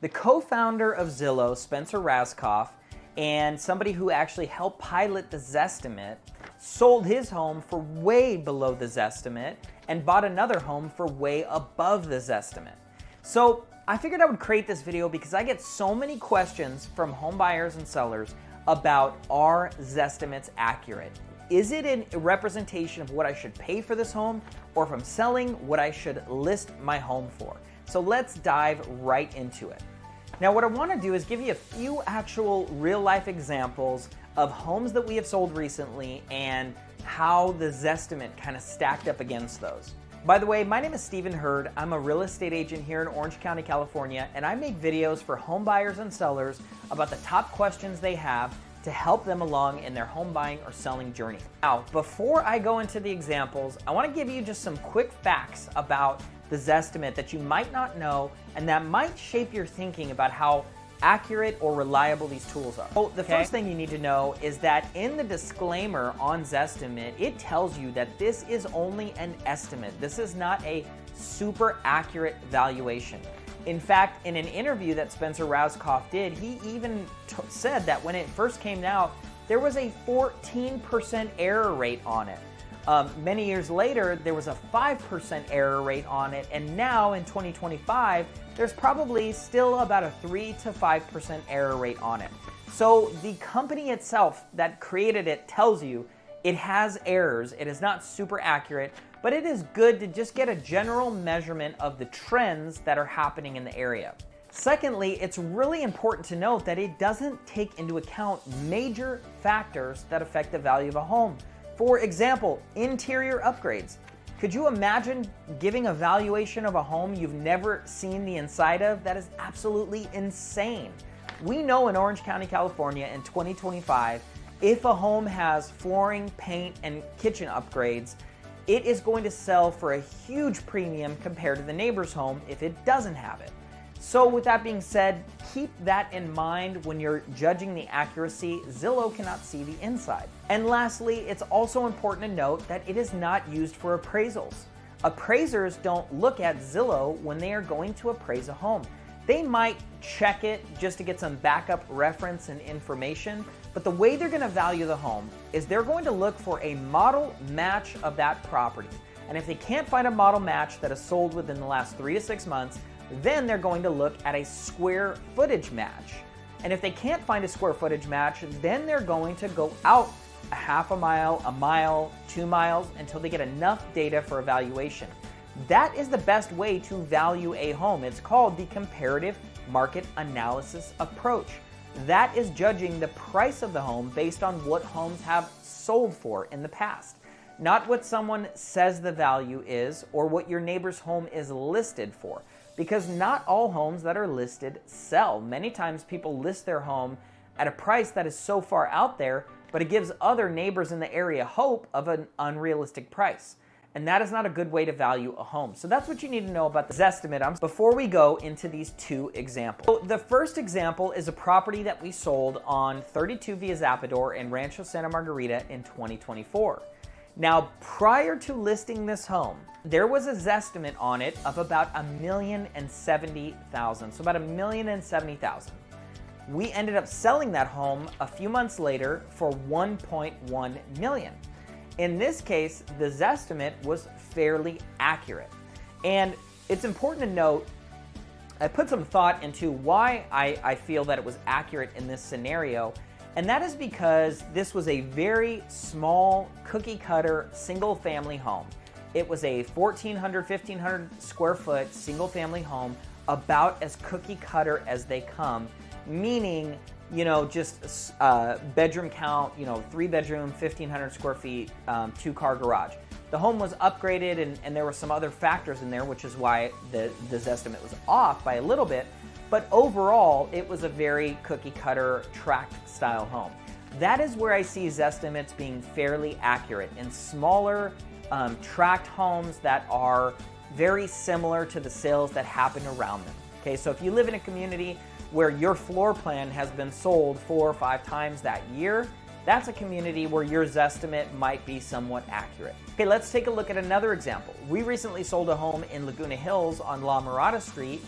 The co-founder of Zillow, Spencer Rascoff, and somebody who actually helped pilot the Zestimate, sold his home for way below the Zestimate and bought another home for way above the Zestimate. So I figured I would create this video because I get so many questions from home buyers and sellers about, are Zestimates accurate? Is it a representation of what I should pay for this home, or if I'm selling, what I should list my home for? So let's dive right into it. Now what I want to do is give you a few actual real-life examples of homes that we have sold recently and how the Zestimate kind of stacked up against those. By the way, my name is Stephen Hurd. I'm a real estate agent here in Orange County, California, and I make videos for home buyers and sellers about the top questions they have to help them along in their home buying or selling journey. Now, before I go into the examples, I want to give you just some quick facts about the Zestimate that you might not know and that might shape your thinking about how accurate or reliable these tools are. So the first thing you need to know is that in the disclaimer on Zestimate, it tells you that this is only an estimate. This is not a super accurate valuation. In fact, in an interview that Spencer Rascoff did, he even said that when it first came out, there was a 14% error rate on it. Many years later, there was a 5% error rate on it, and now in 2025, there's probably still about a 3 to 5% error rate on it. So the company itself that created it tells you it has errors, it is not super accurate, but it is good to just get a general measurement of the trends that are happening in the area. Secondly, it's really important to note that it doesn't take into account major factors that affect the value of a home. For example, interior upgrades. Could you imagine giving a valuation of a home you've never seen the inside of? That is absolutely insane. We know in Orange County, California in 2025, if a home has flooring, paint, and kitchen upgrades, it is going to sell for a huge premium compared to the neighbor's home if it doesn't have it. So with that being said, keep that in mind when you're judging the accuracy. Zillow cannot see the inside. And lastly, it's also important to note that it is not used for appraisals. Appraisers don't look at Zillow when they are going to appraise a home. They might check it just to get some backup reference and information, but the way they're going to value the home is they're going to look for a model match of that property. And if they can't find a model match that is sold within the last 3 to 6 months, then they're going to look at a square footage match. And if they can't find a square footage match, then they're going to go out a half a mile, 2 miles, until they get enough data for evaluation. That is the best way to value a home. It's called the comparative market analysis approach. That is judging the price of the home based on what homes have sold for in the past. Not what someone says the value is or what your neighbor's home is listed for. Because not all homes that are listed sell. Many times people list their home at a price that is so far out there, but it gives other neighbors in the area hope of an unrealistic price. And that is not a good way to value a home. So that's what you need to know about the Zestimate before we go into these two examples. So the first example is a property that we sold on 32 Via Zapador in Rancho Santa Margarita in 2024. Now, prior to listing this home, there was a Zestimate on it of about $1,070,000. So about $1,070,000. We ended up selling that home a few months later for $1.1 million. In this case, the Zestimate was fairly accurate. And it's important to note, I put some thought into why I feel that it was accurate in this scenario. And that is because this was a very small cookie cutter single family home. It was a 1,400, 1,500 square foot single family home, about as cookie cutter as they come, meaning, just bedroom count, 3 bedroom, 1,500 square feet, 2-car garage. The home was upgraded and there were some other factors in there, which is why the Zestimate was off by a little bit. But overall, it was a very cookie cutter tract style home. That is where I see Zestimates being fairly accurate in smaller tract homes that are very similar to the sales that happen around them. Okay, so if you live in a community where your floor plan has been sold 4 or 5 times that year, that's a community where your Zestimate might be somewhat accurate. Okay, let's take a look at another example. We recently sold a home in Laguna Hills on La Mirada Street,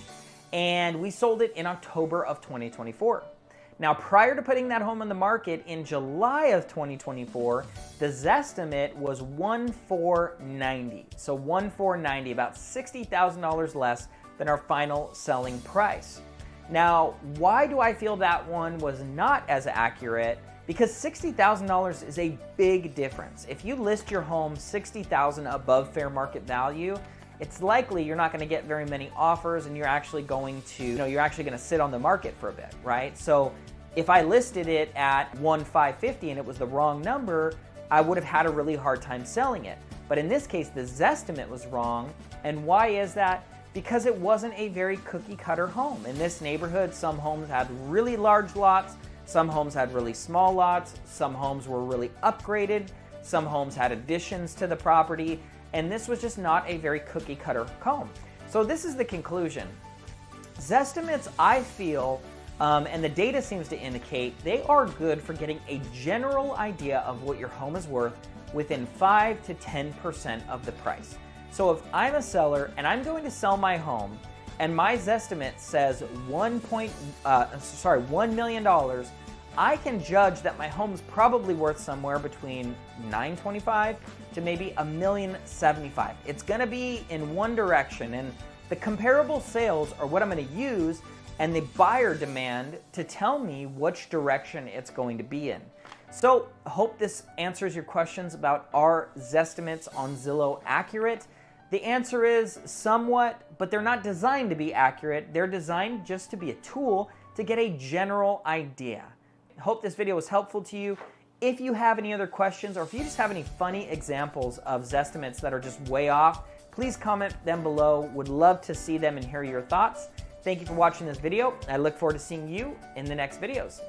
and we sold it in October of 2024. Now, prior to putting that home on the market in July of 2024, the Zestimate was $1,490. So $1,490, about $60,000 less than our final selling price. Now, why do I feel that one was not as accurate? Because $60,000 is a big difference. If you list your home $60,000 above fair market value, it's likely you're not going to get very many offers, and you're actually going to sit on the market for a bit, right? So if I listed it at $1,550 and it was the wrong number, I would have had a really hard time selling it. But in this case, the Zestimate was wrong. And why is that? Because it wasn't a very cookie cutter home. In this neighborhood, some homes had really large lots, some homes had really small lots, some homes were really upgraded, some homes had additions to the property, and this was just not a very cookie cutter home. So this is the conclusion. Zestimates, I feel, and the data seems to indicate, they are good for getting a general idea of what your home is worth within 5 to 10% of the price. So if I'm a seller and I'm going to sell my home and my Zestimate says $1 million, I can judge that my home's probably worth somewhere between $925,000 to maybe $1,075,000. It's gonna be in one direction, and the comparable sales are what I'm gonna use and the buyer demand to tell me which direction it's going to be in. So I hope this answers your questions about are Zestimates on Zillow accurate? The answer is somewhat, but they're not designed to be accurate. They're designed just to be a tool to get a general idea. I hope this video was helpful to you. If you have any other questions, or if you just have any funny examples of Zestimates that are just way off, please comment them below. Would love to see them and hear your thoughts. Thank you for watching this video. I look forward to seeing you in the next videos.